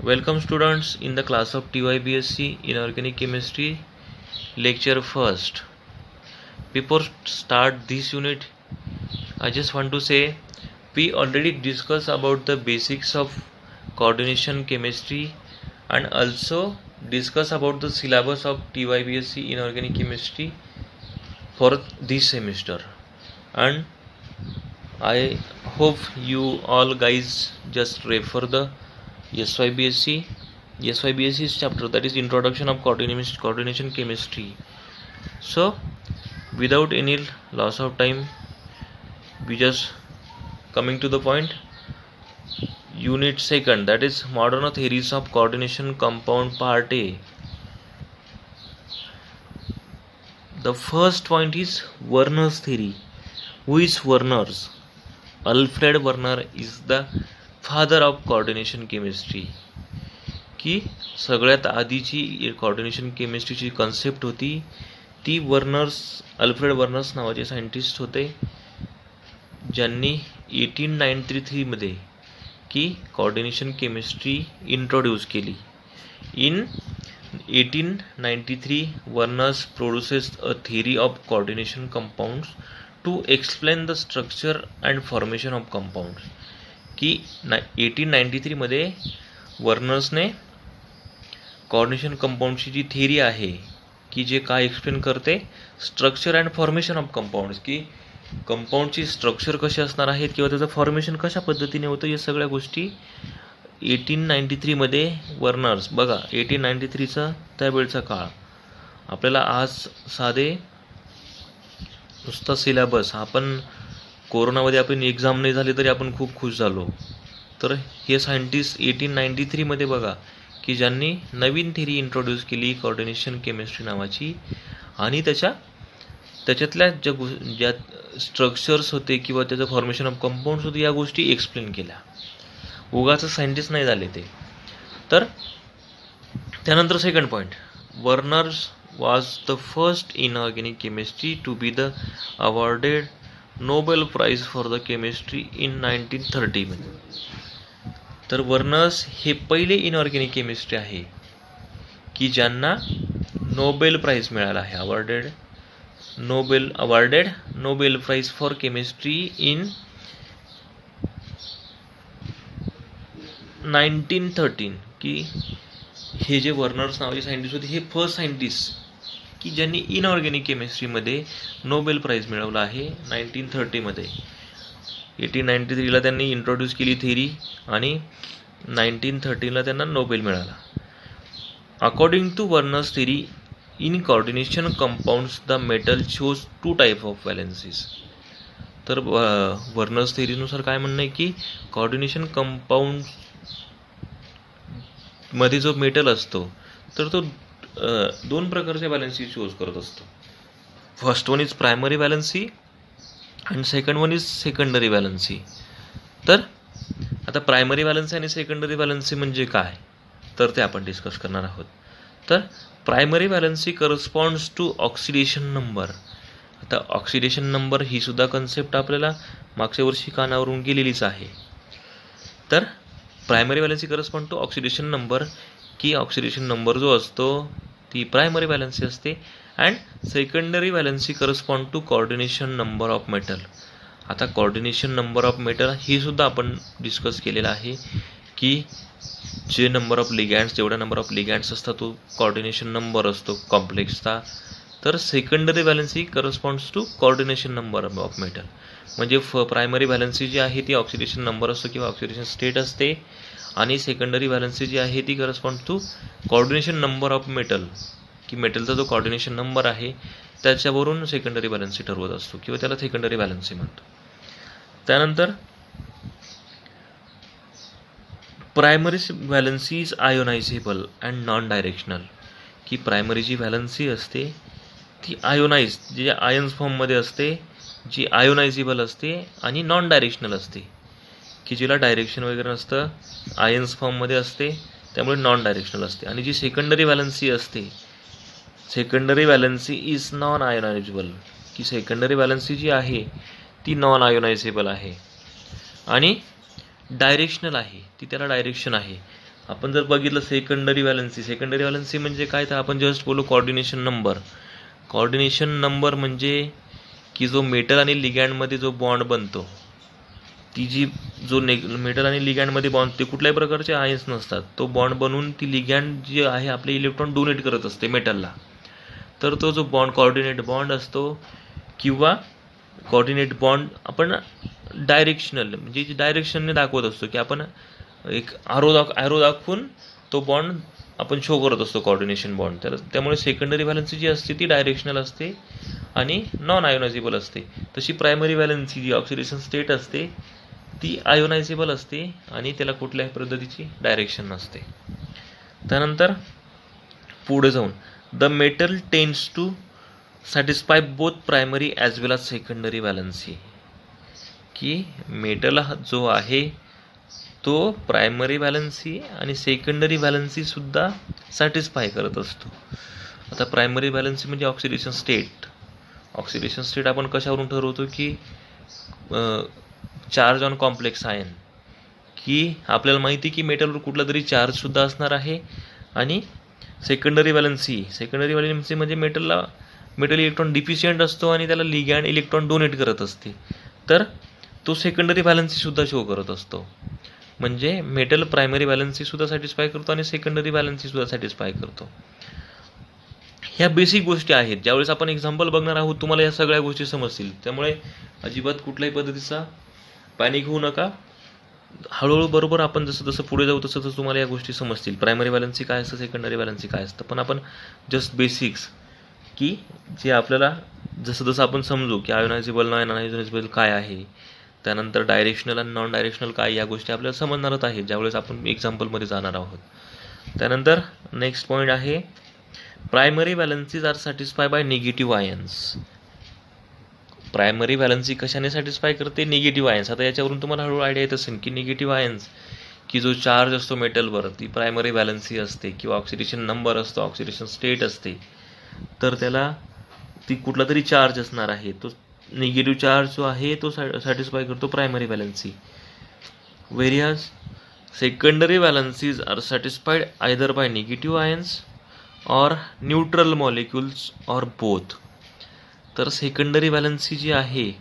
Welcome students in the class of TYBSc in Organic Chemistry, lecture first. Before start this unit, I just want to say we already discussed about the basics of coordination chemistry and also discuss about the syllabus of TYBSc in Organic Chemistry for this semester, and I hope you all guys just refer the SYBSC's chapter, that is Introduction of Coordination Chemistry. So without any loss of time, we just coming to the point. Unit second, that is Modern Theories of Coordination Compound, Part A. The first point is Werner's theory. Who is Werner's? Alfred Werner is the father of coordination chemistry. की सगळ्यात आधीची coordination केमिस्ट्रीची concept होती ती Alfred Werner's नावाचे scientist होते, ज्यांनी 1893 की coordination chemistry introduce केली. In 1893 Werner's produces a theory of coordination compounds to explain the structure and formation of compounds. की 1893 वर्नर्सने कोऑर्डिनेशन कंपाउंडची जी थिअरी आहे की जे काय एक्सप्लेन करते, structure and formation of compounds, की कंपाऊंडची स्ट्रक्चर कशी असणार आहेत किंवा त्याचं फॉर्मेशन कशा पद्धतीने होतं, या सगळ्या गोष्टी 1893 वर्नर्स. बघा 1893चा त्यावेळचा काळ. आपल्याला आज साधे नुसता सिलेबस, आपण कोरोनामध्ये आपण एक्झाम नाही झाली तरी आपण खूप खुश झालो. तर हे सायंटिस्ट 1893 बघा की ज्यांनी नवीन थिअरी इंट्रोड्यूस केली कोऑर्डिनेशन केमिस्ट्री नावाची, आणि त्याच्यातल्या ज्या स्ट्रक्चर्स होते किंवा त्याचं फॉर्मेशन ऑफ कंपाऊंड्स होते, या गोष्टी एक्सप्लेन केल्या. उगाच सायंटिस्ट नाही झाले ते. तर त्यानंतर second point, Werner's was the first in organic chemistry to be the awarded Nobel prize for the chemistry in 1930. तर वर्नर्स हे पहिले इनऑर्गॅनिक केमिस्ट्री आहे की ज्यांना नोबेल प्राइज मिळाला आहे. Awarded Nobel prize for chemistry in 1913. की हे जे वर्नर्स नावाचे सायंटिस्ट होते हे फर्स्ट सायंटिस्ट की ज्यांनी इनऑर्गॅनिक केमिस्ट्रीमध्ये नोबेल प्राइज मिळवला आहे 1930. 1893 त्यांनी इंट्रोड्यूस केली थिअरी आणि 1913 त्यांना नोबेल मिळाला. According to Werner's theory, in coordination compounds the metal shows 2 type of valencies. तर वर्नर्स थिअरीनुसार काय म्हणणं आहे की कोऑर्डिनेशन कंपाऊंड मध्ये जो मेटल असतो तर तो 2 प्रकारचे व्हॅलेन्सी चूज करत असतो. First one is primary valency and second one is secondary valency. तर आता प्रायमरी व्हॅलेन्सी आणि सेकंडरी व्हॅलेन्सी म्हणजे काय, तर ते आपण डिस्कस करणार आहोत. तर primary valency corresponds to oxidation number. आता ऑक्सिडेशन नंबर ही सुद्धा कन्सेप्ट आपल्याला मागच्या वर्षी कानावरून गेलेलीच आहे. तर primary valency correspond to oxidation number, की ऑक्सिडेशन नंबर जो असतो ती प्रायमरी व्हॅलेन्सी असते. And secondary valency correspond to coordination number of metal. आता कोऑर्डिनेशन नंबर ऑफ मेटल ही सुद्धा आपण डिस्कस केलेला आहे की जे नंबर ऑफ लिगँड्स, जेवढा नंबर ऑफ लिगँड्स असतात तो कोऑर्डिनेशन नंबर असतो कॉम्प्लेक्सचा. तर secondary valency corresponds to coordination number of metal. म्हणजे प्रायमरी व्हॅलेन्सी जी आहे ती ऑक्सिडेशन नंबर असतो किंवा ऑक्सिडेशन स्टेट असते, आणि सेकंडरी व्हॅलेन्सी जी आहे ती correspond to coordination number of metal, की मेटलचा जो कोऑर्डिनेशन नंबर आहे त्याच्यावरून सेकंडरी व्हॅलेन्सी ठरवत असतो किंवा त्याला सेकंडरी व्हॅलेन्सी म्हणतो. त्यानंतर primary valency is ionizable and non directional. की प्रायमरी जी व्हॅलेन्सी असते ती आयोनाइज, जी आयन्स फॉर्ममध्ये असते, जी आयोनायझेबल असते आणि नॉन डायरेक्शनल असते, की जिला डायरेक्शन वगैरे नसतं, आयन्स फॉर्ममध्ये असते त्यामुळे नॉन डायरेक्शनल असते. आणि जी सेकंडरी व्हॅलेन्सी असते, सेकंडरी व्हॅलेन्सी इज नॉन आयोनायझेबल, की सेकंडरी व्हॅलेन्सी जी आहे ती नॉन आयोनायझेबल आहे आणि डायरेक्शनल आहे, ती त्याला डायरेक्शन आहे. आपण जर बघितलं सेकंडरी व्हॅलन्सी म्हणजे काय, तर आपण जस्ट बोलू कोऑर्डिनेशन नंबर म्हणजे की जो मेटल आणि लिगँडमध्ये जो बॉन्ड बनतो, ती जी जो मेटल आणि लिगँडमध्ये बॉन्ड, ते कुठल्याही प्रकारचे आयन्स नसतात, तो बॉन्ड बनवून ती लिगँड जे आहे आपले इलेक्ट्रॉन डोनेट करत असते मेटलला. तर तो जो बॉन्ड कोऑर्डिनेट बॉन्ड असतो, किंवा कोऑर्डिनेट बॉन्ड आपण डायरेक्शनल म्हणजे डायरेक्शनने दाखवत असतो, की आपण एक ॲरो दाखवून तो बॉन्ड आपण शो करत असतो कोऑर्डिनेशन बॉन्ड. तर त्यामुळे सेकंडरी व्हॅलन्सी जी असते ती डायरेक्शनल असते आणि नॉन आयोनायझेबल असते. तशी प्रायमरी व्हॅलन्सी जी ऑक्सिडेशन स्टेट असते ती आयोनायझेबल असते आणि त्याला कुठल्याही पद्धतीची डायरेक्शन नसते. त्यानंतर पुढे जाऊन the metal tends to satisfy both primary as well as secondary valency, की मेटल जो आहे तो प्रायमरी व्हॅलन्सी आणि सेकंडरी व्हॅलन्सीसुद्धा सॅटिस्फाय करत असतो. आता प्रायमरी व्हॅलन्सी म्हणजे ऑक्सिडेशन स्टेट आपण कशावरून ठरवतो, की चार्ज ऑन कॉम्प्लेक्स आयन, की आपल्याला माहिती की मेटलवर कुठला तरी चार्जसुद्धा असणार आहे. आणि सेकंडरी व्हॅलन्सी म्हणजे मेटल इलेक्ट्रॉन डिफिशियंट असतो आणि त्याला लिगँड इलेक्ट्रॉन डोनेट करत असते, तर तो सेकंडरी व्हॅलन्सीसुद्धा शो करत असतो. म्हणजे मेटल प्रायमरी व्हॅलन्सीसुद्धा सॅटिस्फाय करतो आणि सेकंडरी व्हॅलन्सीसुद्धा सॅटिस्फाय करतो. ह्या बेसिक गोष्टी आहेत. ज्यावेळेस आपण एक्झाम्पल बघणार आहोत तुम्हाला या सगळ्या गोष्टी समजतील. त्यामुळे अजिबात कुठल्याही पद्धतीचा पॅनिक होऊ नका. हळूहळू बरोबर आपण जसं पुढे जाऊ तसं तुम्हाला या गोष्टी समजतील. प्रायमरी व्हॅलन्सी काय असतं, सेकंडरी व्हॅलन्सी काय असतं. पण आपण जस्ट बेसिक्स, की जे आपल्याला जसं आपण समजू की आयोनायझेबल नॉन आयोनायझेबल काय आहे, त्यानंतर डायरेक्शनल आणि नॉन डायरेक्शनल काय, या गोष्टी आपल्याला समजणारच आहेत ज्यावेळेस आपण एक्झाम्पलमध्ये जाणार आहोत. त्यानंतर नेक्स्ट पॉईंट आहे primary valencies are satisfy by negative ions. Primary valency कशाने सॅटिस्फाय करते, निगेटिव्ह आयन्स. आता याच्यावरून तुम्हाला हळूहळू आयडिया येत असेल की निगेटिव्ह आयन्स, की जो चार्ज असतो मेटलवर, ती प्रायमरी व्हॅलन्सी असते किंवा ऑक्सिडेशन नंबर असतो, ऑक्सिडेशन स्टेट असते, तर त्याला ती कुठला तरी चार्ज असणार आहे. तो निगेटिव्ह चार्ज जो आहे तो सॅटिस्फाय करतो primary valency. Whereas secondary valencies are satisfied either by negative ions or neutral molecules or both. तर सेकंडरी व्हॅलन्सी जी आहे,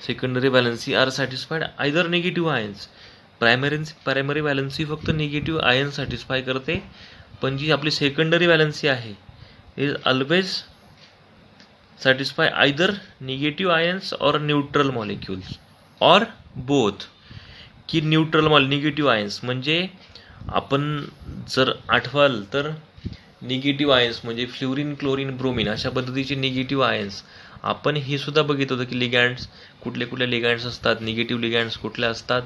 secondary valency are satisfied either negative ions. Primary valency फक्त निगेटिव्ह आयन सॅटिस्फाय करते, पण जी आपली secondary valency आहे is always satisfy either negative ions or neutral molecules or both. की निगेटिव्ह आयन्स म्हणजे आपण जर आठवाल तर निगेटिव्ह आयन्स म्हणजे फ्लोरीन, क्लोरीन, ब्रोमिन अशा पद्धतीचे निगेटिव्ह आयन्स. आपण हे सुद्धा बघितलं होतं की लिगँड्स कुठले लिगँड्स असतात, निगेटिव्ह लिगँड्स कुठल्या असतात,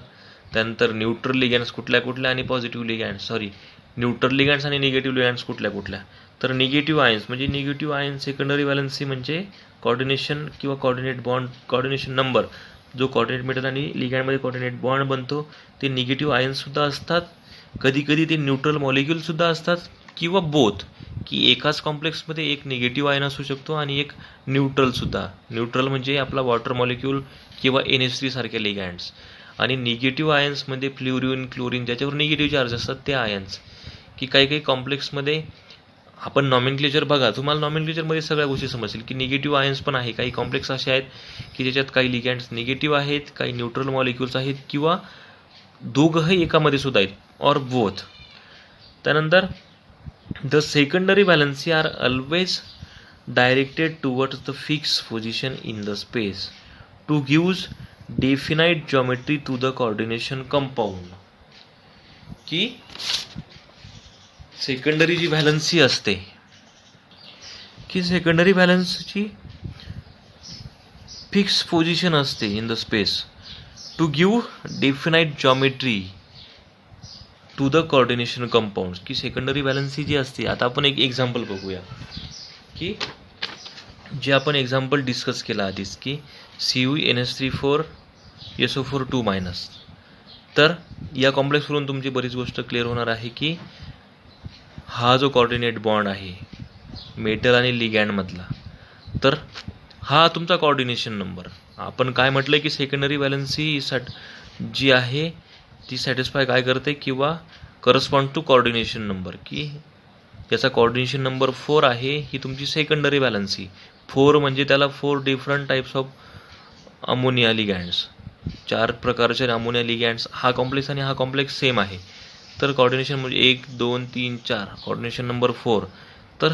त्यानंतर न्यूट्रल लिगँड्स कुठल्या आणि पॉझिटिव्ह लिगँड्स, न्यूट्रल लिगँड्स आणि निगेटिव्ह लिगँड्स कुठल्या. तर निगेटिव्ह आयन्स म्हणजे निगेटिव्ह आयन्स सेकंडरी व्हॅलन्सी म्हणजे कोऑर्डिनेशन किंवा कोऑर्डिनेशन नंबर, जो कोऑर्डिनेट मेटल आणि लिगँडमध्ये कोऑर्डिनेट बॉन्ड बनतो, ते निगेटिव्ह आयन्ससुद्धा असतात. कधी ते न्यूट्रल मॉलिक्युलसुद्धा असतात, किंवा बोथ, की एकाच कॉम्प्लेक्समध्ये एक निगेटिव्ह आयन असू शकतो आणि एक न्यूट्रलसुद्धा. न्यूट्रल म्हणजे आपला वॉटर मॉलिक्यूल किंवा NH3 सारखे लिगँड्स. आणि निगेटिव्ह आयन्समध्ये फ्लोरीन, क्लोरीन ज्याच्यावर निगेटिव्ह चार्ज असतात ते आयन्स. की काही कॉम्प्लेक्समध्ये आपण नॉमेनक्लेचर बघा, तुम्हाला नॉमेनक्लेचरमध्ये सगळ्या गोष्टी समजतील की निगेटिव्ह आयन्स पण आहे. काही कॉम्प्लेक्स असे आहेत की ज्याच्यात काही लिगँड्स निगेटिव्ह आहेत, काही न्यूट्रल मॉलिक्युल्स आहेत, किंवा दोघंही एकामध्ये सुद्धा आहेत, और बोथ. त्यानंतर the secondary valency are always directed towards the fix position in the space to gives definite geometry to the coordination compound. की सेकंडरी जी व्हॅलन्सी असते, की सेकंडरी व्हॅलन्सीची फिक्स पोझिशन असते in the space to give definite geometry to the coordination compounds. की secondary valency जी असते, आता आपण एक एक्झाम्पल बघूया, की जे आपण एक्झाम्पल डिस्कस केला आधीच, की CuNH3 SO4 2-. तर या कॉम्प्लेक्सवरून तुमची बरीच गोष्ट क्लिअर होणार आहे की हा जो कोऑर्डिनेट बॉन्ड आहे मेटल आणि लिगँडमधला, तर हा तुमचा कोऑर्डिनेशन नंबर. आपण काय म्हटलं की सेकंडरी व्हॅलन्सी जी आहे ती सॅटिस्फाय काय करते, किंवा करस्पॉन्ड टू कोऑर्डिनेशन नंबर, की याचा कोऑर्डिनेशन नंबर 4 आहे, ही तुमची सेकंडरी व्हॅलन्सी. 4 म्हणजे त्याला 4 डिफरंट टाईप्स ऑफ अमोनिया लिगँड्स, 4 प्रकारचे अमोनिया लिगँड्स. हा कॉम्प्लेक्स आणि हा कॉम्प्लेक्स सेम आहे, तर कोऑर्डिनेशन म्हणजे 1 2 3 4, कोऑर्डिनेशन नंबर 4. तर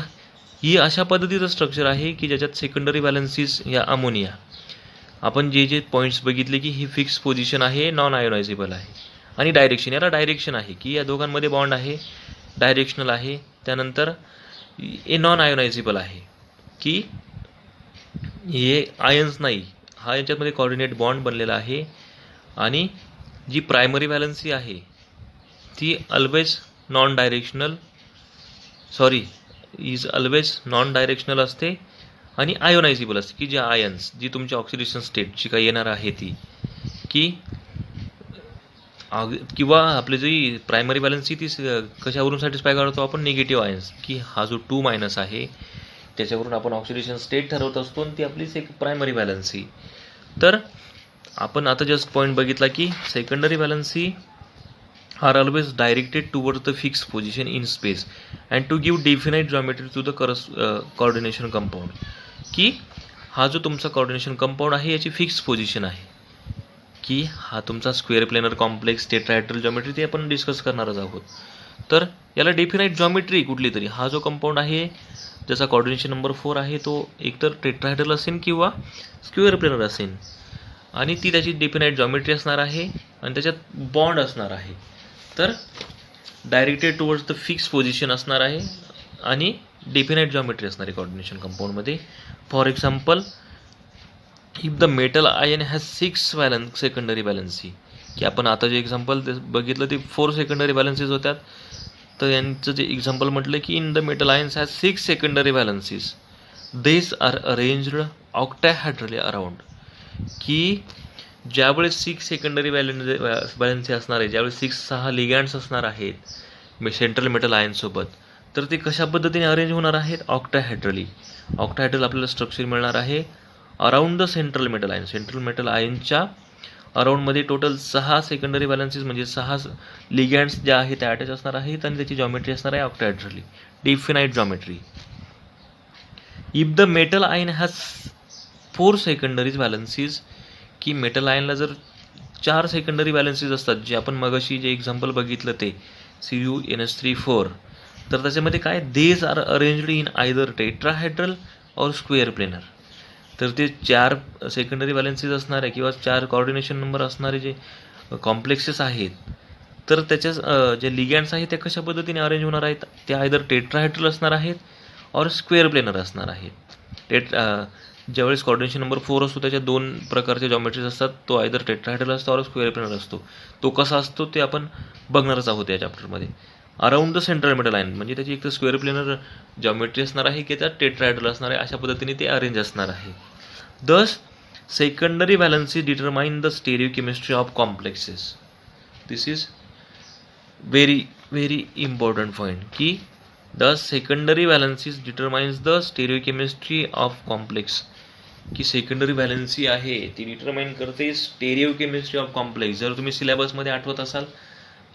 ही अशा पद्धतीचं स्ट्रक्चर आहे की ज्याच्यात सेकंडरी व्हॅलन्सीज या अमोनिया, आपण जे पॉईंट्स बघितले की ही फिक्स पोझिशन आहे, नॉन आयोनायझेबल आहे. आणि डायरेक्शन, याला डायरेक्शन आहे की या दोघांमध्ये बॉन्ड आहे, डायरेक्शनल आहे. त्यानंतर हे नॉन आयोनायझेबल आहे की हे आयन्स नाही, हा याच्यामध्ये कोऑर्डिनेट बॉन्ड बनलेला आहे. आणि जी प्रायमरी व्हॅलन्सी आहे ती always non directional, is always non directional असते आणि आयोनायझेबल असते, की जे आयन्स, जी तुमची ऑक्सिडेशन स्टेट जी काही येणार आहे ती, की किंवा आपली जी प्रायमरी व्हॅलन्सी ती कशावरून सॅटिस्फाय करतो आपण, निगेटिव्ह आयन्स, की हा जो 2- आहे त्याच्यावरून आपण ऑक्सिडेशन स्टेट ठरवत असतो आणि ती आपली प्रायमरी व्हॅलन्सी. तर आपण आता जस्ट पॉईंट बघितला की secondary valency are always directed toward the fix position in space and to give definite geometry to the coordination compound, की हा जो तुमचा कोऑर्डिनेशन कंपाऊंड आहे याची फिक्स पोझिशन आहे, की हा तुमचा square planar complex, tetrahedral geometry, ते आपण डिस्कस करणारच आहोत. तर याला डेफिनाइट जॉमेट्री कुठली तरी, हा जो कंपाऊंड आहे ज्याचा कोऑर्डिनेशन नंबर 4 आहे तो एकतर टेट्राहेड्रल असेल किंवा स्क्वेअर प्लेनर असेल, आणि ती त्याची डेफिनाइट जॉमेट्री असणार आहे आणि त्याच्यात बॉन्ड असणार आहे. तर directed towards the fix position असणार आहे आणि डेफिनाइट जॉमेट्री असणार आहे कोऑर्डिनेशन कंपाऊंडमध्ये. For example, if the metal ion has 6 secondary valency, की आपण आता जे एक्झाम्पल बघितलं ते 4 सेकंडरी व्हॅलन्सीज होत्यात, तर यांचं जे एक्झाम्पल म्हटलं की in the metal ions has 6 secondary valencies, this are arranged octahedrally around, की ज्यावेळेस 6 सेकंडरी व्हॅलन्सी असणार आहे, ज्यावेळेस 6 लिगँड्स असणार आहेत सेंट्रल मेटल आयनसोबत, तर ते कशा पद्धतीने अरेंज होणार आहेत, ऑक्टाहेड्रली. ऑक्टाहेड्रल आपल्याला स्ट्रक्चर मिळणार आहे around the central metal ion. Central metal आयनच्या अराउंडमध्ये टोटल 6 सेकंडरी व्हॅलन्सीज म्हणजे 6 लिगँड्स ज्या आहेत त्या अटॅच असणार आहेत आणि त्याची जॉमेट्री असणार आहे octahedrally, definite geometry. If the metal ion has 4 secondaries valencies, की मेटल आयनला जर 4 सेकंडरी व्हॅलन्सीज असतात, जे आपण मगाशी जे एक्झाम्पल बघितलं ते CuNH3 4, तर त्याच्यामध्ये काय, these are arranged in either tetrahedral और स्क्वेअर प्लेनर. तर ते 4 सेकंडरी व्हॅलन्सीज असणारे किंवा 4 कोऑर्डिनेशन नंबर असणारे जे कॉम्प्लेक्सेस आहेत, तर त्याच्या जे लिगँड्स आहेत ते कशा पद्धतीने अरेंज होणार आहेत, ते आयदर टेट्राहेड्रल असणार आहेत और स्क्वेअर प्लेनर असणार आहेत. ज्यावेळेस कोऑर्डिनेशन नंबर 4 असतो त्याच्या 2 प्रकारचे जॉमेट्रीज असतात, तो आयदर टेट्राहेड्रल असतो और स्क्वेअर प्लेनर असतो. तो कसा असतो ते आपण बघणारच आहोत या चॅप्टरमध्ये. Around the central metal ion म्हणजे त्याची एक तर स्क्वेअर प्लेनर जॉमेट्री असणार आहे की त्यात टेट्राहेड्रल असणार आहे, अशा पद्धतीने ते अरेंज असणार आहे. Thus secondary valency determine the stereochemistry of complexes. This is very very important point, की the secondary valencies determines the stereochemistry of complex, की सेकंडरी व्हॅलन्सी आहे ती डिटरमाइन करते स्टेरिओकेमिस्ट्री ऑफ कॉम्प्लेक्स. जर तुम्ही सिलेबसमध्ये आठवत असाल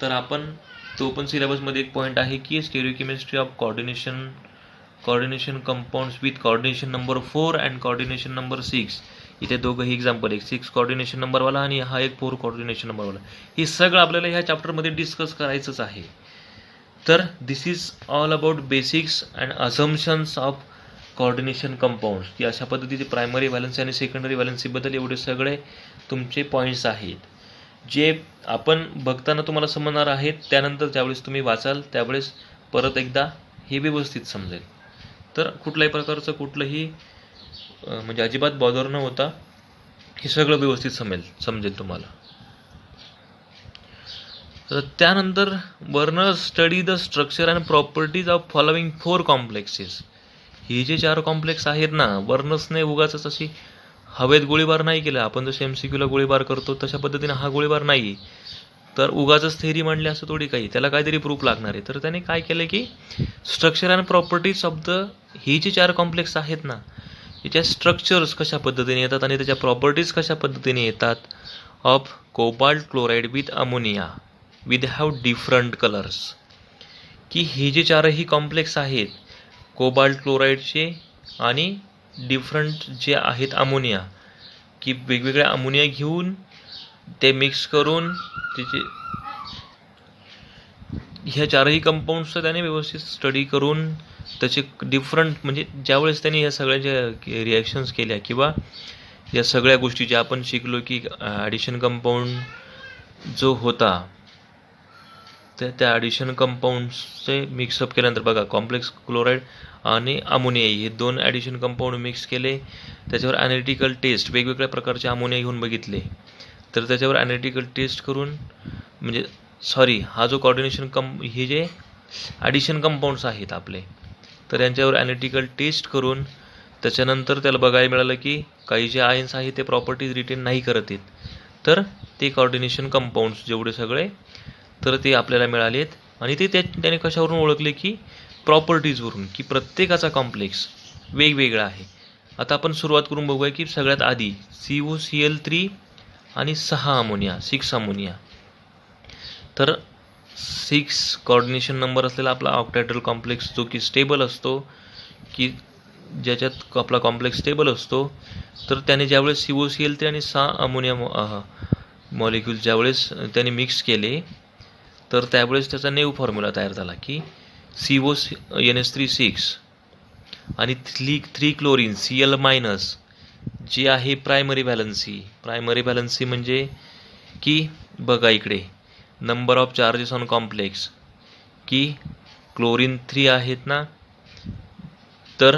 तर आपण तो पण सिलेबसमध्ये एक पॉईंट आहे की stereochemistry of coordination compounds with coordination number 4 and coordination number 6. इथे दोघंही एक्झाम्पल, एक 6 कोऑर्डिनेशन नंबरवाला आणि हा एक 4 कोऑर्डिनेशन नंबरवाला. हे सगळं आपल्याला ह्या चॅप्टरमध्ये डिस्कस करायचंच आहे. तर this is all about basics and assumptions of coordination compounds, की अशा पद्धतीचे प्रायमरी व्हॅलन्सी आणि सेकंडरी व्हॅलन्सीबद्दल एवढे सगळे तुमचे पॉईंट्स आहेत, जे आपण बघताना तुम्हाला समजणार आहेत. त्यानंतर ज्यावेळेस तुम्ही वाचाल त्यावेळेस परत एकदा हे व्यवस्थित समजेल. तर कुठल्याही प्रकारचं कुठलंही म्हणजे अजिबात बॉदर न होता हे सगळं व्यवस्थित समजेल तुम्हाला. तर त्यानंतर वर्ण study the structure and properties of following 4 complexes. हे जे 4 कॉम्प्लेक्स आहेत ना, वर्णसने उगाच अशी हवेत गोळीबार नाही केला. आपण जसे MCQला गोळीबार करतो तशा पद्धतीने हा गोळीबार नाही, तर उगाचच थेरी मांडली असं थोडी काही, त्याला काहीतरी प्रूफ लागणार आहे. तर त्याने काय केलं की structure and properties of the, हे जे 4 कॉम्प्लेक्स आहेत ना, याच्या स्ट्रक्चर्स कशा पद्धतीने येतात आणि त्याच्या प्रॉपर्टीज कशा पद्धतीने येतात of cobalt chloride with ammonia. With have different colours, की हे जे चारही कॉम्प्लेक्स आहेत कोबाल्ट क्लोराईडचे आणि डिफरंट जे आहेत अमोनिया, की वेगवेगळ्या अमोनिया घेऊन ते मिक्स करून त्याचे ह्या चारही कंपाऊंड्सचं त्याने व्यवस्थित स्टडी करून त्याचे डिफरंट, म्हणजे ज्यावेळेस त्यांनी ह्या सगळ्या ज्या रिॲक्शन्स केल्या किंवा या सगळ्या गोष्टी ज्या आपण शिकलो की ॲडिशन कंपाऊंड जो होता त्या ॲडिशन कंपाऊंड्सचे मिक्सअप केल्यानंतर बघा कॉम्प्लेक्स क्लोराईड आणि अमोनिया हे दोन ॲडिशन कंपाऊंड मिक्स केले, त्याच्यावर ॲनालिटिकल टेस्ट वेगवेगळ्या प्रकारचे अमोनिया घेऊन बघितले, तर त्याच्यावर ॲनालिटिकल टेस्ट करून म्हणजे हा जो कॉर्डिनेशन हे जे ॲडिशन कंपाऊंड्स आहेत आपले, तर यांच्यावर ॲनालिटिकल टेस्ट करून त्याच्यानंतर त्याला बघायला मिळालं की काही जे आयन्स आहेत ते प्रॉपर्टीज रिटेन नाही करत आहेत, तर ते कॉर्डिनेशन कंपाऊंड्स जेवढे सगळे तर ते आपल्याला मिळालेत. आणि ते त्याने कशावरून ओळखले की प्रॉपर्टीजवरून, की प्रत्येकाचा कॉम्प्लेक्स वेगवेगळा आहे. आता आपण सुरुवात करून बघूया की सगळ्यात आधी COCl3 आणि 6 अमोनिया. तर 6 कॉर्डिनेशन नंबर असलेला आपला ऑक्टॅहेड्रल कॉम्प्लेक्स जो की स्टेबल असतो, की ज्याच्यात आपला कॉम्प्लेक्स स्टेबल असतो, तर त्याने ज्यावेळेस COCl3 आणि 6 अमोनिया मॉलिक्यूल ज्यावेळेस त्याने मिक्स केले, तर त्यावेळेस त्याचा नेव फॉर्म्युला तयार झाला की CONH3 आणि 3 क्लोरीन Cl- जे आहे प्रायमरी व्हॅलन्सी म्हणजे की बघा इकडे number of charges on complex, की क्लोरीन 3 आहेत ना, तर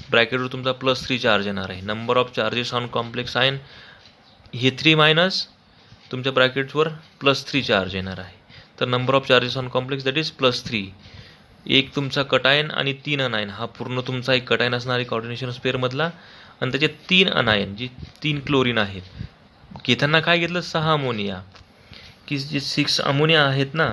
ब्रॅकेटवर तुमचा +3 चार्ज येणार आहे. Number of charges on complex ion हे 3- तुमच्या ब्रॅकेटवर +3 चार्ज येणार आहे. तर number of charges on complex that is +3. एक तुमचा कटायन आणि 3 अनायन, हा पूर्ण तुमचा एक कटायन असणार आहे कॉर्डिनेशन स्पेअरमधला, आणि त्याचे 3 अनायन जी 3 क्लोरीन आहेत. घेताना काय घेतलं 6 अमोनिया, की जे 6 अमोनिया आहेत ना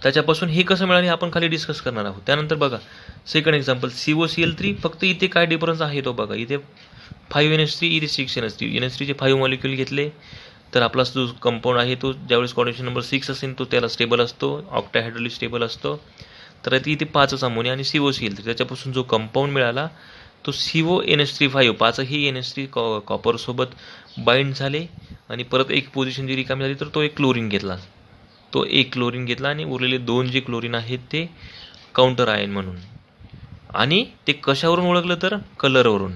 त्याच्यापासून हे कसं मिळालं हे आपण खाली डिस्कस करणार आहोत. त्यानंतर बघा सेकंड एक्झाम्पल COCl3, फक्त इथे काय डिफरन्स आहे तो बघा, इथे 5NH3 इथे 6NH3. NH3चे 5 मॉलिक्यूल घेतले, तर आपला जो कंपाऊंड आहे तो ज्यावेळेस कॉर्डिनेशन नंबर 6 असेल तो त्याला स्टेबल असतो, ऑक्टाहायड्रली स्टेबल असतो. तर इथे 5 अमोनिया आणि COCl3, त्याच्यापासून जो कंपाऊंड मिळाला तो CONH3 5ही NH3 कॉपरसोबत बाइंड झाले, आणि परत एक पोझिशन जी रिकामी झाली तर तो एक क्लोरीन घेतला, आणि उरलेले 2 जे क्लोरीन आहेत ते काउंटर आयन म्हणून. आणि ते कशावरून ओळखलं तर कलरवरून.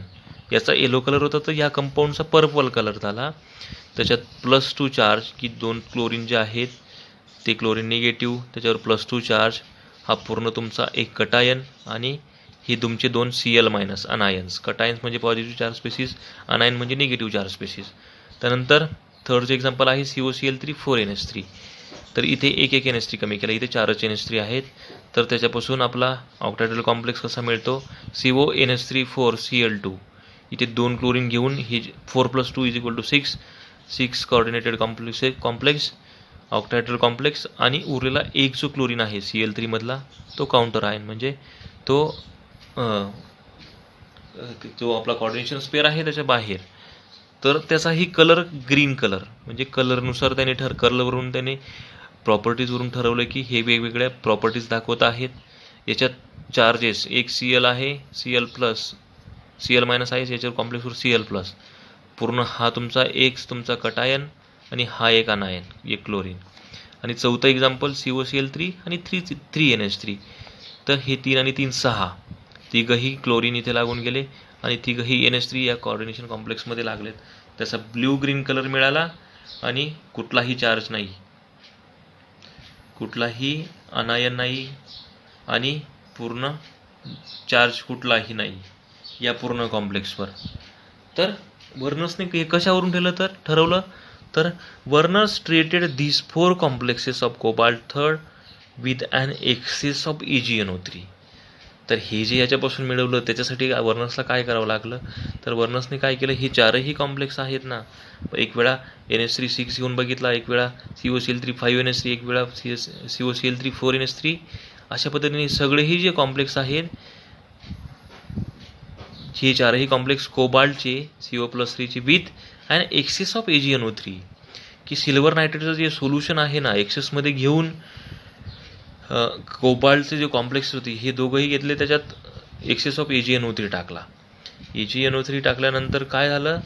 याचा येलो कलर होता तर या कंपाऊंडचा पर्पल कलर झाला. त्याच्यात +2 चार्ज, की 2 क्लोरीन जे आहेत ते क्लोरीन निगेटिव्ह, त्याच्यावर +2 चार्ज, हा पूर्ण तुमचा एक कटायन, आणि हे तुमचे 2 Cl- अनायन्स. कटायन्स म्हणजे पॉझिटिव्ह चार्ज स्पेसिस, अनायन म्हणजे निगेटिव्ह चार्ज स्पेसिस. त्यानंतर थर्ड जे एक्झाम्पल आहे COCl3 4NH3. तर इथे एक NH3 कमी केला, इथे 4 NH3 आहेत. तर त्याच्यापासून आपला ऑक्टाहेड्रल कॉम्प्लेक्स कसा मिळतो, CONH3 4Cl2. इथे 2 क्लोरीन घेऊन ही 4 + 2 = 6 कॉर्डिनेटेड कॉम्प्लेक्स ऑक्टाहेड्रल कॉम्प्लेक्स, आणि उरलेला एक जो क्लोरीन आहे Cl3 मधला तो काउंटर आयन, म्हणजे तो जो आपला कॉर्डिनेशन स्पेअर आहे त्याच्या बाहेर. तर त्याचाही कलर ग्रीन कलर, म्हणजे कलरनुसार त्याने कलरवरून त्याने प्रॉपर्टीजवरून ठरवलं की हे वेगवेगळ्या प्रॉपर्टीज दाखवत आहेत. याच्यात चार्जेस एक Cl आहे, Cl- आहे, याच्यावर कॉम्प्लेक्सवर Cl+, पूर्ण हा तुमचा कटायन, आणि हा एक अनायन एक क्लोरीन. आणि चौथं एक्झाम्पल COCl3 आणि 3 NH3. तर हे 3 आणि 3 6, तिघही क्लोरीन इथे लागून गेले, आणि तिघही NH3 या कॉर्डिनेशन कॉम्प्लेक्समध्ये लागलेत. त्याचा ब्ल्यू ग्रीन कलर मिळाला, आणि कुठलाही चार्ज नाही, कुठलाही अनायन नाही, आणि पूर्ण चार्ज कुठलाही नाही या पूर्ण कॉम्प्लेक्सवर. तर वर्नर्सने हे कशावरून ठरवलं तर Werner's treated these 4 complexes of cobalt 3 with an excess of EgNO3. तर हे जे याच्यापासून मिळवलं त्याच्यासाठी वर्नर्सला काय करावं लागलं, तर वर्नर्सने काय केलं, हे चारही कॉम्प्लेक्स आहेत ना, एक वेळा NH3 6 घेऊन बघितला, एक वेळा COCl3 5NH3, एक वेळा COCl3 4NH3. अशा पद्धतीने सगळेही जे कॉम्प्लेक्स आहेत, हे चारही कॉम्प्लेक्स कोबाल्टचे CO+3 with and excess of AgNO3, की सिल्वर नायट्रेटचं जे सोल्युशन आहे ना एक्सेसमध्ये घेऊन कोबाल्टचे जे कॉम्प्लेक्स होती हे दोघंही घेतले, त्याच्यात एक्सेस ऑफ AgNO3 टाकला. AgNO3 टाकल्यानंतर काय झालं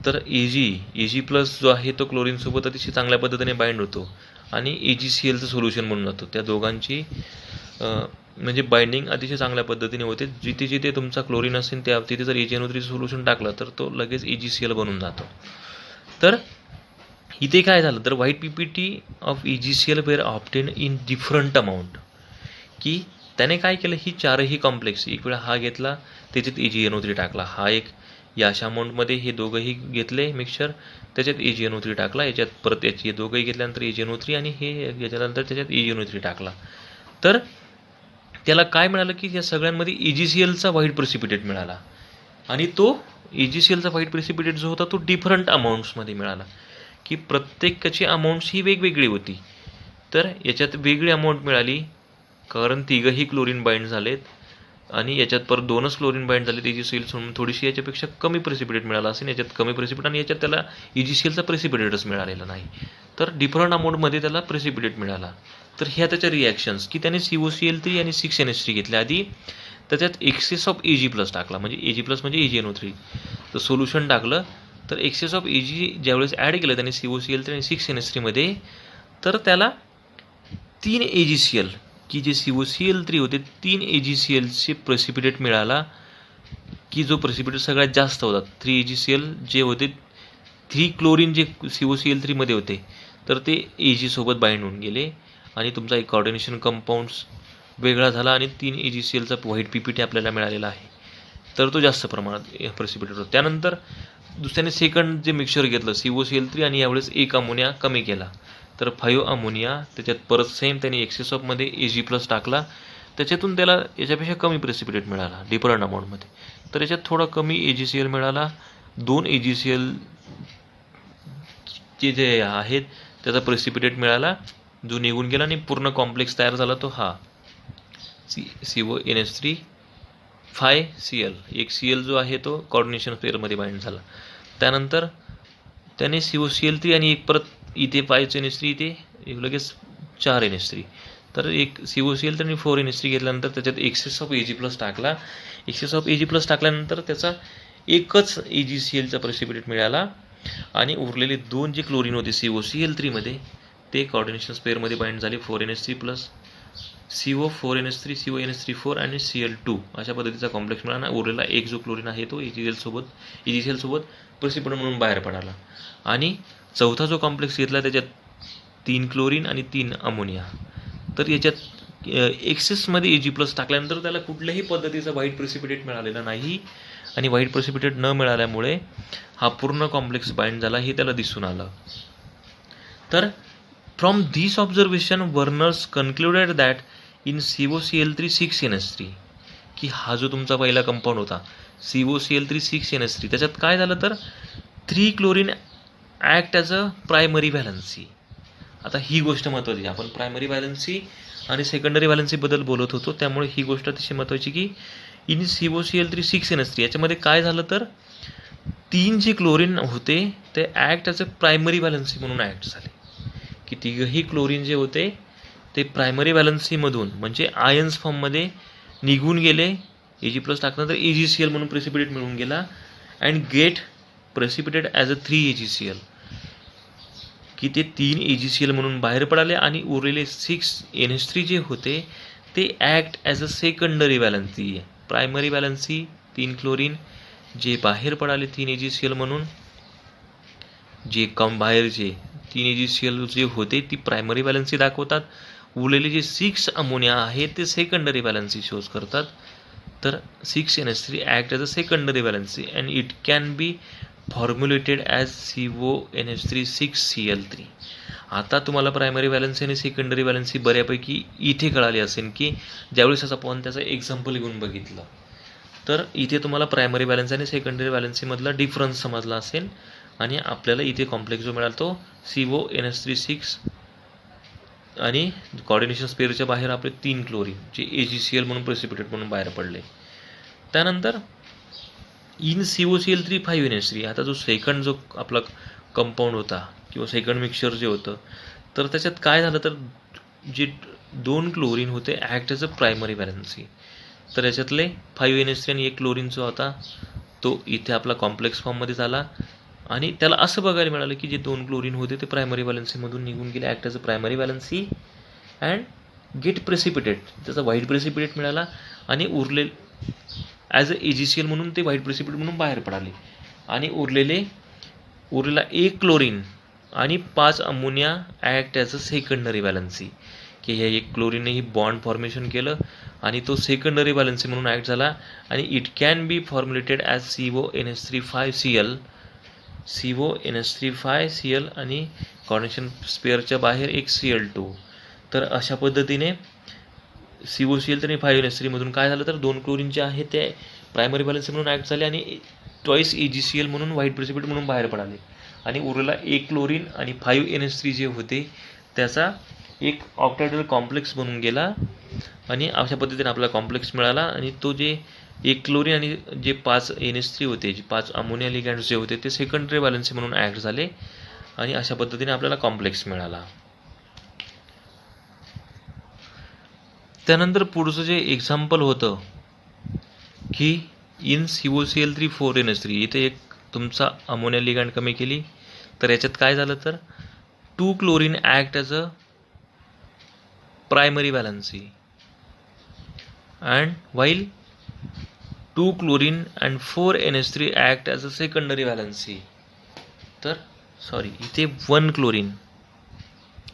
तर Ag प्लस जो आहे तो क्लोरीनसोबत अतिशय चांगल्या पद्धतीने बाइंड होतो आणि AgClचं सोल्युशन म्हणून जातो. त्या दोघांची म्हणजे बाइंडिंग अतिशय चांगल्या पद्धतीने होते. जिथे जिथे तुमचा क्लोरीन असेल त्या तिथे जर AgNO3 सोल्युशन टाकलं तर तो लगेच AgCl बनून जातो. तर इथे काय झालं तर white PPT of AgCl were obtain in different amount, की त्याने काय केलं ही चारही कॉम्प्लेक्स एक वेळा हा घेतला त्याच्यात AgNO3 टाकला, हा एक या अशा अमाऊंटमध्ये हे दोघंही घेतले मिक्सचर त्याच्यात AgNO3 टाकला, याच्यात परत याची दोघंही घेतल्यानंतर AgNO3 आणि हे याच्यानंतर त्याच्यात AgNO3 टाकला. तर त्याला काय मिळालं की या सगळ्यांमध्ये AgClचा व्हाईट प्रेसिपिटेट मिळाला आणि तो AgClचा व्हाईट प्रेसिपिटेट जो होता तो डिफरंट अमाऊंट्समध्ये मिळाला, की प्रत्येकाची अमाऊंट्स ही वेगवेगळी होती. तर याच्यात वेगळी अमाऊंट मिळाली कारण तिघंही क्लोरीन बाइंड झालेत आणि याच्यात परत 2च क्लोरीन बाइंड झाले. AgCl सोडून थोडीशी याच्यापेक्षा कमी प्रेसिपिटेट मिळाला असेल, याच्यात कमी प्रेसिपिटेट आणि याच्यात त्याला AgClचा प्रेसिपिटेटच मिळालेला नाही. तर डिफरंट अमाऊंटमध्ये त्याला प्रेसिपिटेट मिळाला. तर ह्या त्याच्या रिॲक्शन्स की त्याने COCl3 आणि 6NH3 घेतले. आधी त्याच्यात एक्सेस ऑफ Ag+ टाकला, म्हणजे Ag+ म्हणजे AgNO3 तर सोल्युशन टाकलं. तर एक्सेस ऑफ Ag ज्यावेळेस ॲड केलं त्याने COCl3 आणि 6NH3 मध्ये, तर त्याला 3 AgCl की जे COCl3 होते 3 AgClचे प्रेसिपिटेट मिळाला, की जो प्रेसिपिटेट सगळ्यात जास्त होता. 3 AgCl जे होते 3 क्लोरीन जे COCl3 मध्ये होते तर ते Ag सोबत बाइंड होऊन गेले आणि तुमचा एक कोऑर्डिनेशन कंपाऊंड्स वेगळा झाला आणि 3 AgClचा व्हाईट PPT आपल्याला मिळालेला आहे. तर तो जास्त प्रमाणात प्रेसिपिटेट होतो. त्यानंतर दुसऱ्याने सेकंड जे मिक्सचर घेतलं COCl3 आणि यावेळेस 1 अमोनिया कमी केला, तर 5 अमोनिया त्याच्यात परत सेम त्याने एक्सेस ऑफमध्ये Ag+ टाकला, त्याच्यातून त्याला याच्यापेक्षा कमी प्रेसिपिटेट मिळाला डिफरंट अमाऊंटमध्ये. तर याच्यात थोडा कमी AgCl मिळाला. 2 AgCl जे आहेत त्याचा प्रेसिपिटेट मिळाला जो निघून गेला आणि पूर्ण कॉम्प्लेक्स तयार झाला तो हा CONH3 5Cl. एक Cl जो आहे तो कोऑर्डिनेशन पेअरमध्ये बाइंड झाला. त्यानंतर त्याने COCl3 आणि एक परत इथे 5NH3 इथे लगेच 4NH3. तर एक COCl3 आणि 4NH3 घेतल्यानंतर त्याच्यात एक्सेस ऑफ Ag+ टाकला. एक्सेस ऑफ Ag+ टाकल्यानंतर त्याचा एकच AgClचा प्रेसिपिटेट मिळाला आणि उरलेले 2 जे क्लोरीन होते COCl3 मध्ये ते कोऑर्डिनेशन पेअरमध्ये बाइंड झाले 4NH3 प्लस CO4NH3 CONH3 आणि Cl2 अशा पद्धतीचा कॉम्प्लेक्स मिळाला. उरलेला एक जो क्लोरीन आहे तो AgCl सोबत प्रेसिपिटेट म्हणून बाहेर पडाला. आणि चौथा जो कॉम्प्लेक्स घेतला त्याच्यात 3 क्लोरीन आणि 3 अमोनिया. तर याच्यात एक्सेसमध्ये Ag+ टाकल्यानंतर त्याला कुठल्याही पद्धतीचा व्हाईट प्रेसिपिटेट मिळालेला नाही आणि व्हाईट प्रेसिपिटेट न मिळाल्यामुळे हा पूर्ण कॉम्प्लेक्स बाइंड झाला हे त्याला दिसून आलं. तर from this observation Werner's concluded that in COCl3 6NH3 की हा जो तुमचा पहिला कंपाऊंड होता COCl3 6NH3 त्याच्यात काय झालं तर 3 chlorine act as a primary valency. आता ही गोष्ट महत्त्वाची, आपण प्रायमरी व्हॅलन्सी आणि सेकंडरी व्हॅलन्सीबद्दल बोलत होतो, त्यामुळे ही गोष्ट अतिशय महत्त्वाची की इन COCl3 6NH3 याच्यामध्ये काय झालं तर 3 जे क्लोरीन होते ते act as a primary valency म्हणून ॲक्ट झाले, की तिघंही क्लोरीन जे होते ते प्रायमरी व्हॅलन्सीमधून म्हणजे आयन्स फॉर्ममध्ये निघून गेले. Ag+ टाकल्यानंतर AgCl म्हणून प्रेसिपिटेट मिळून गेला and get precipitate as a 3 AgCl, की ते 3 AgCl म्हणून बाहेर पडाले आणि उरलेले 6NH3 जे होते ते act as a secondary valency. Primary valency 3 chlorine जे बाहेर पडाले 3 AgCl म्हणून, जे बाहेरचे 3 AgCl जे होते ती प्रायमरी व्हॅलन्सी दाखवतात. उरलेले जे 6 अमोनिया आहेत ते सेकंडरी व्हॅलन्सी शोज करतात. तर 6NH3 act as a secondary valency and it can be formulated as CONH3 6Cl3. आता तुम्हाला प्रायमरी व्हॅलन्सी आणि सेकंडरी व्हॅलन्सी बऱ्यापैकी इथे कळाली असेल की ज्यावेळेस आपण त्याचं एक्झाम्पल घेऊन बघितलं तर इथे तुम्हाला प्रायमरी व्हॅलन्सी आणि सेकंडरी व्हॅलन्सीमधला डिफरन्स समजला असेल आणि आपल्याला इथे कॉम्प्लेक्स जो मिळाला तो CONH3 6 आणि कोऑर्डिनेशन स्पेअरच्या बाहेर आपले 3 क्लोरीन जे AgCl म्हणून प्रेसिपिटेट म्हणून बाहेर पडले. त्यानंतर इन COCl3 5NH3 आता जो सेकंड जो आपला कंपाऊंड होता किंवा सेकंड मिक्सचर जे होतं, तर त्याच्यात काय झालं तर जे 2 क्लोरीन होते act as a primary valency. तर याच्यातले 5NH3 आणि 1 क्लोरीन जो होता तो इथे आपला कॉम्प्लेक्स फॉर्ममध्ये झाला आणि त्याला असं बघायला मिळालं की जे 2 क्लोरीन होते ते प्रायमरी व्हॅलन्सीमधून निघून गेले act as a primary valency and get precipitate, त्याचा व्हाईट प्रेसिपिटेट मिळाला आणि उरले ॲज अ AgCl म्हणून ते व्हाईट प्रेसिपिटेट म्हणून बाहेर पडाले आणि उरलेला 1 क्लोरीन आणि 5 ammonia act as a secondary valency, की ह्या 1 क्लोरीननेही बॉन्ड फॉर्मेशन केलं आणि तो सेकंडरी व्हॅलन्सी म्हणून ॲक्ट झाला आणि it can be formulated as CONH3 5Cl आणि कॉर्नेशन स्पेअरच्या बाहेर एक Cl2. तर अशा पद्धतीने COCl आणि 5NH3 मधून काय झालं तर 2 क्लोरीन जे आहे ते प्रायमरी व्हॅलन्सी म्हणून ॲक्ट झाले आणि ट्वाईस AgCl म्हणून व्हाईट प्रेसिपिटेट म्हणून बाहेर पडाले आणि उरलेला 1 क्लोरीन आणि 5NH3 जे होते त्याचा एक ऑक्टॅहेड्रल कॉम्प्लेक्स बनून गेला आणि अशा पद्धतीने आपल्याला कॉम्प्लेक्स मिळाला आणि तो जे 1 क्लोरीन आणि जे 5 NH3 होते, जे 5 अमोनिया लिगँड्स जे होते ते सेकंडरी व्हॅलन्सी म्हणून ॲक्ट झाले आणि अशा पद्धतीने आपल्याला कॉम्प्लेक्स मिळाला. त्यानंतर पुढचं जे एक्झाम्पल होतं की इन COCl3 4NH3, इथे एक तुमचा अमोनिया लिगँड कमी केली तर याच्यात काय झालं तर 2 chlorine act as a primary valency and while 2 chlorine and 4NH3 act as a secondary valency. तर सॉरी, इथे 1 क्लोरीन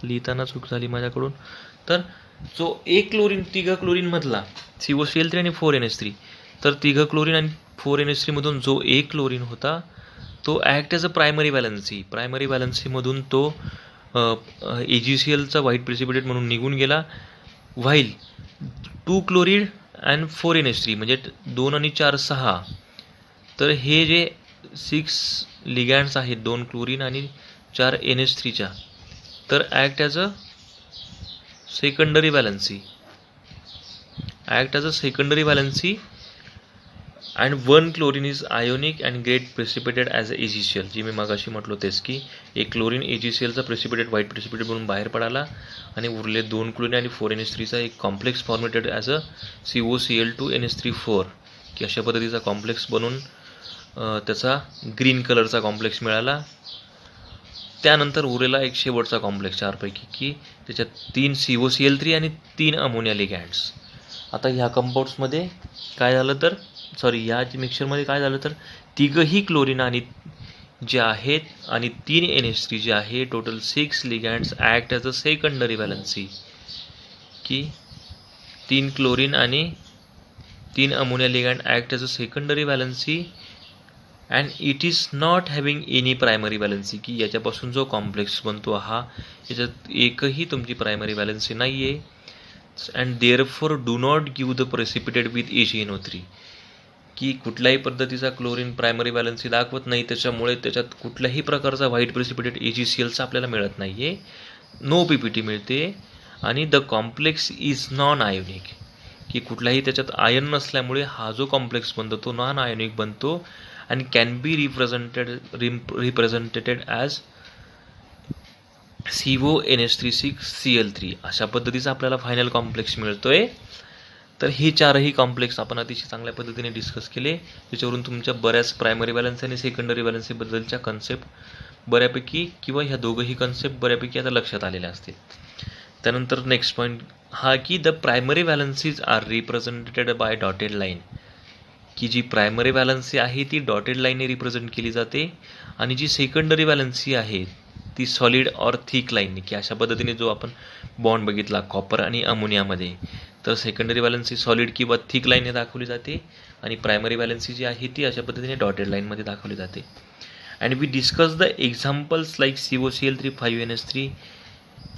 लिहिताना चूक झाली माझ्याकडून. तर जो 1 क्लोरीन 3 क्लोरीनमधला COCl3 आणि 4NH3, तर 3 क्लोरीन आणि 4NH3 मधून जो 1 क्लोरीन होता तो ॲक्ट ॲज अ प्रायमरी व्हॅलन्सीमधून तो AgClचा व्हाईट प्रेसिपिटेट म्हणून निघून गेला. व्हाईल 2 क्लोरीन अँड 4NH3 म्हणजे 2 आणि 4 6, तर हे जे 6 लिगँड्स आहेत 2 क्लोरीन आणि 4 NH3च्या, तर act as a secondary valency and 1 chlorine is ionic and get precipitated as a AgCl. जी मी मगाशी म्हटलो तेच की 1 क्लोरीन AgClचा प्रेसिपिटेट व्हाईट प्रेसिपिटेट म्हणून बाहेर पडाला आणि उरले 2 क्लोरीन आणि 4NH3चा एक complex formatted as a COCl2NH3 की अशा पद्धतीचा कॉम्प्लेक्स बनून त्याचा ग्रीन कलरचा कॉम्प्लेक्स मिळाला. त्यानंतर उरलेला एक शेवटचा कॉम्प्लेक्स 4 पैकी की त्याच्यात 3 COCl3 आणि 3 अमोनिया लिगँड्स. आता ह्या कंपाऊंड्समध्ये काय झालं तर ह्या मिक्सचरमध्ये काय झालं तर 3ही क्लोरीन आणि जे आहेत आणि 3 NH3 जे आहे, total 6 ligands act as a secondary valency, की 3 क्लोरीन आणि 3 ammonia ligand act as a secondary valency and it is not having any primary valency, की याच्यापासून जो कॉम्प्लेक्स बनतो हा याच्यात एकही तुमची प्रायमरी व्हॅलन्सी नाही आहे. And therefore do not give the precipitate with AgNO3, की कुठल्याही पद्धतीचा क्लोरीन प्रायमरी व्हॅलन्सी दाखवत नाही, त्याच्यामुळे त्याच्यात कुठल्याही प्रकारचा व्हाईट प्रेसिपिटेट AgClचा आपल्याला मिळत नाही आहे. नो PPT मिळते आणि the complex is non ionic, की कुठल्याही त्याच्यात आयन नसल्यामुळे हा जो कॉम्प्लेक्स बनतो तो नॉन आयोनिक बनतो and can be represented as CONH36Cl3. अशा पद्धतीचा आपल्याला फायनल कॉम्प्लेक्स मिळतोय. तर हे 4ही कॉम्प्लेक्स आपण अतिशय चांगल्या पद्धतीने डिस्कस केले, ज्याच्यावरून तुमच्या बऱ्याच प्रायमरी व्हॅलन्सी आणि सेकंडरी व्हॅलन्सीबद्दलच्या कन्सेप्ट बऱ्यापैकी किंवा ह्या दोघंही कन्सेप्ट बऱ्यापैकी आता लक्षात आलेल्या असतील. त्यानंतर नेक्स्ट पॉईंट हा की the primary valencies are represented by dotted line, की जी प्रायमरी व्हॅलन्सी आहे ती डॉटेड लाईनने रिप्रेझेंट केली जाते आणि जी सेकंडरी व्हॅलन्सी आहे ती सॉलिड ऑर थिक लाईनने, की अशा पद्धतीने जो आपण बॉन्ड बघितला कॉपर आणि अमोनियामध्ये, तर सेकंडरी व्हॅलन्सी सॉलिड किंवा थिक लाईनने दाखवली जाते आणि प्रायमरी व्हॅलन्सी जी आहे ती अशा पद्धतीने डॉटेड लाईनमध्ये दाखवली जाते. And we discuss the examples like COCl3 5NH3.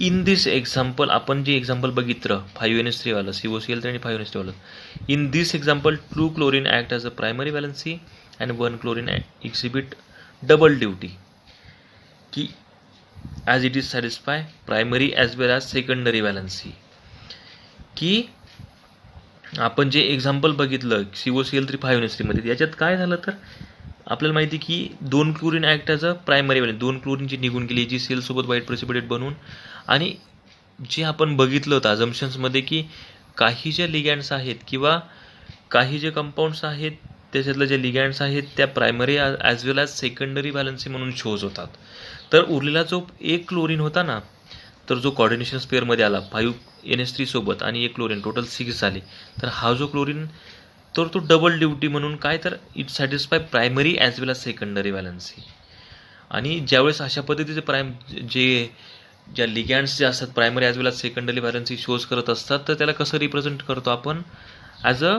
In this example आपण जे एक्झाम्पल बघितलं 5NH3 वाला, COCl3 आणि 5NH3 वाला, in this example 2 chlorine act as a primary valency and 1 chlorine exhibit double duty, की as it is satisfy primary as well as secondary valency. की आपण जे एक्झाम्पल बघितलं COCl3 5NH3 मध्ये, याच्यात काय झालं तर आपल्याला माहिती आहे की 2 chlorine act as a primary valency, 2 chlorine जी निघून गेली AgCl सोबत व्हाईट प्रेसिपिटेट बनवून. आणि जे आपण बघितलं होतं अझम्पशन्समध्ये की काही ज्या लिगँड्स आहेत किंवा काही जे कंपाऊंड्स आहेत त्याच्यातल्या ज्या लिगँड्स आहेत त्या primary as well as secondary valency म्हणून शोज होतात. तर उरलेला जो एक क्लोरीन होता ना, तर जो कॉर्डिनेशन स्पेअरमध्ये आला 5NH3 सोबत आणि एक क्लोरीन टोटल 6 झाले. तर हा जो क्लोरीन तर तो डबल ड्युटी म्हणून काय, तर it satisfy primary as well as secondary valency. आणि ज्यावेळेस अशा पद्धतीचे ज्या लिगँड्स जे असतात primary as well as secondary valency shows करत असतात, तर त्याला कसं रिप्रेझेंट करतो आपण ॲज अ,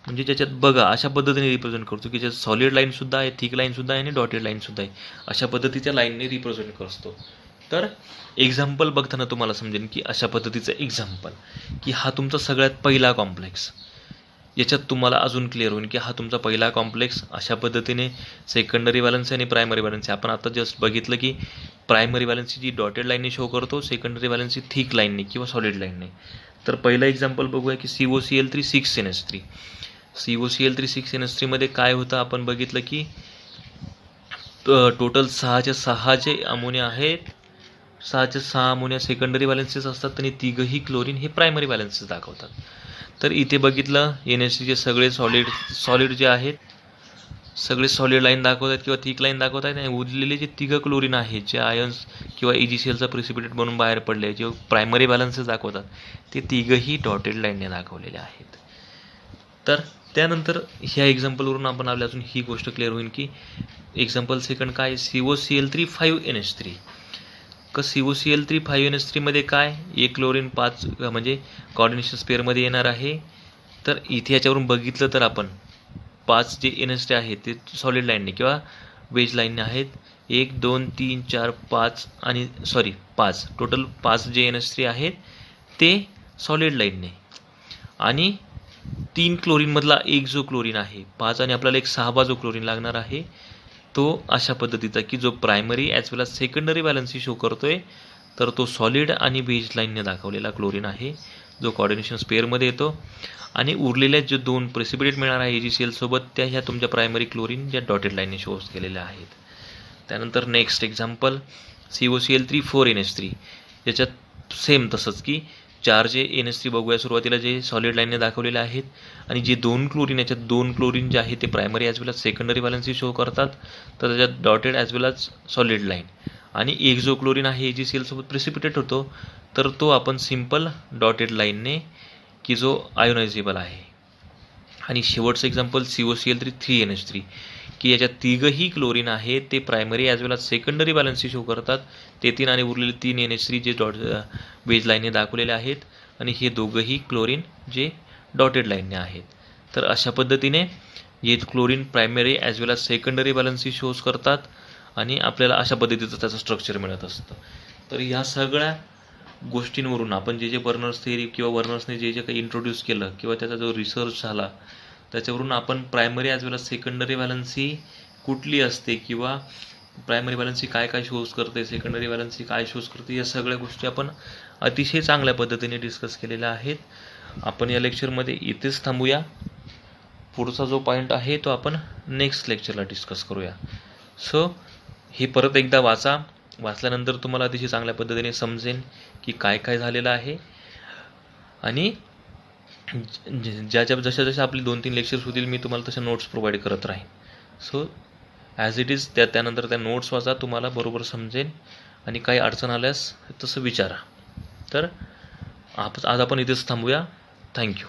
म्हणजे ज्याच्यात बघा अशा पद्धतीने रिप्रेझेंट करतो की ज्यात सॉलिड लाईनसुद्धा आहे, थिक लाईनसुद्धा आहे आणि डॉटेड लाईनसुद्धा आहे. अशा पद्धतीच्या लाईनने रिप्रेझेंट करतो. तर एक्झाम्पल बघताना तुम्हाला समजेल की अशा पद्धतीचं एक्झाम्पल की हा तुमचा सगळ्यात पहिला कॉम्प्लेक्स. याच्यात तुम्हाला अजून क्लिअर होईल की हा तुमचा पहिला कॉम्प्लेक्स अशा पद्धतीने सेकंडरी व्हॅलन्सी आणि प्रायमरी व्हॅलन्सी. आपण आता जस्ट बघितलं की प्रायमरी व्हॅलन्सी जी डॉटेड लाईनने शो करतो, सेकंडरी व्हॅलन्सी थिक लाईनने किंवा सॉलिड लाईनने. तर पहिला एक्झाम्पल बघूया की COCl3 6NH3. COCl3 6NH3 मध्ये काय होतं आपण बघितलं की टोटल 6 जे अमोनिया आहेत, 6 अमोनिया सेकंडरी व्हॅलन्सीज असतात आणि तिघही क्लोरीन हे प्रायमरी व्हॅलन्सीज दाखवतात. तर इथे बघितलं NH3चे सगळे सॉलिड जे आहेत सगळे सॉलिड लाईन दाखवत आहेत किंवा थिक लाईन दाखवत आहेत. आणि उरलेले जे तिघं क्लोरीन आहेत जे आयन्स किंवा AgClचा प्रेसिपिटेट बनून बाहेर पडले जे प्रायमरी व्हॅलन्सीज दाखवतात ते तिघंही डॉटेड लाईनने दाखवलेले आहेत. तर त्यानंतर ह्या एक्झाम्पलवरून आपण आपल्या अजून ही गोष्ट क्लिअर होईल की एक्झाम्पल सेकंड काय, COCl3 5NH3. COCl3 5NH3 मध्ये काय, एक क्लोरीन 5 म्हणजे कॉर्डिनेशन स्पेअरमध्ये येणार आहे. तर इथे याच्यावरून बघितलं तर आपण 5 जे NH3 आहेत ते सॉलिड लाईनने किंवा वेज लाईनने आहेत. 1 2 3 4 5 आणि 5 टोटल 5 जे NH3 आहेत ते सॉलिड लाईनने. आणि 3 क्लोरीनमधला एक जो क्लोरीन आहे 5 आणि आपल्याला एक 6वा जो क्लोरीन लागणार आहे तो अशा पद्धतीचा की जो primary as well as secondary valency show करतोय. तर तो सॉलिड आणि बेज लाईनने दाखवलेला क्लोरीन आहे जो कॉर्डिनेशन स्पेअरमध्ये येतो. आणि उरलेल्या जे 2 प्रेसिपिटेट मिळणार आहे AgCl सोबत त्या ह्या तुमच्या प्रायमरी क्लोरीन ज्या डॉटेड लाईनने शोज केलेल्या आहेत. त्यानंतर नेक्स्ट एक्झाम्पल COCl3 4NH3. याच्यात सेम तसंच की 4 जे NH3 बघूया सुरुवातीला जे सॉलिड लाईनने दाखवलेले आहेत. आणि जे 2 क्लोरीन याच्यात 2 क्लोरीन जे आहे ते primary as well as secondary valency show करतात. तर त्याच्यात dotted as well as solid line. आणि एक जो क्लोरीन आहे AgCl सोबत प्रेसिपिटेट होतो तर तो आपण सिम्पल डॉटेड लाईनने की जो आयोनायझेबल आहे. आणि शेवटचं एक्झाम्पल COCl3 3NH3 की याच्यात तिघंही क्लोरीन आहे ते primary as well as secondary valency show करतात. ते 3 आणि उरलेले 3 NH3 जे बेज लाईनने दाखवलेले आहेत. आणि हे दोघंही क्लोरीन जे डॉटेड लाईनने आहेत. तर अशा पद्धतीने हे chlorine primary as well as secondary valency shows करतात आणि आपल्याला अशा पद्धतीचं त्याचं स्ट्रक्चर मिळत असतं. तर ह्या सगळ्या गोष्टींवरून आपण जे बर्नर्स थिअरी किंवा बर्नर्सने जे काही इंट्रोड्यूस केलं किंवा त्याचा जो रिसर्च झाला त्याच्यावरून आपण primary as well as secondary valency कुठली असते किंवा प्रायमरी व्हॅलन्सी काय काय शोज करते, सेकंडरी व्हॅलन्सी काय शोज करते, या सगळ्या गोष्टी आपण अतिशय चांगल्या पद्धतीने डिस्कस केलेल्या आहेत. आपण या लेक्चरमध्ये इथेच थांबूया. पुढचा जो पॉईंट आहे तो आपण नेक्स्ट लेक्चरला डिस्कस करूया. सो हे परत एकदा वाचल्यानंतर तुम्हाला अतिशय चांगल्या पद्धतीने समजेल की काय काय झालेलं आहे. आणि जशा आपली 2-3 लेक्चर्स होतील मी तुम्हाला तशा नोट्स प्रोव्हाइड करत राहीन. सो ॲज इट इज त्यानंतर त्या नोट्स वाचा, तुम्हाला बरोबर समजेल. आणि काही अडचण आल्यास तसं विचारा. तर आज आपण इथेच थांबूया. थँक्यू.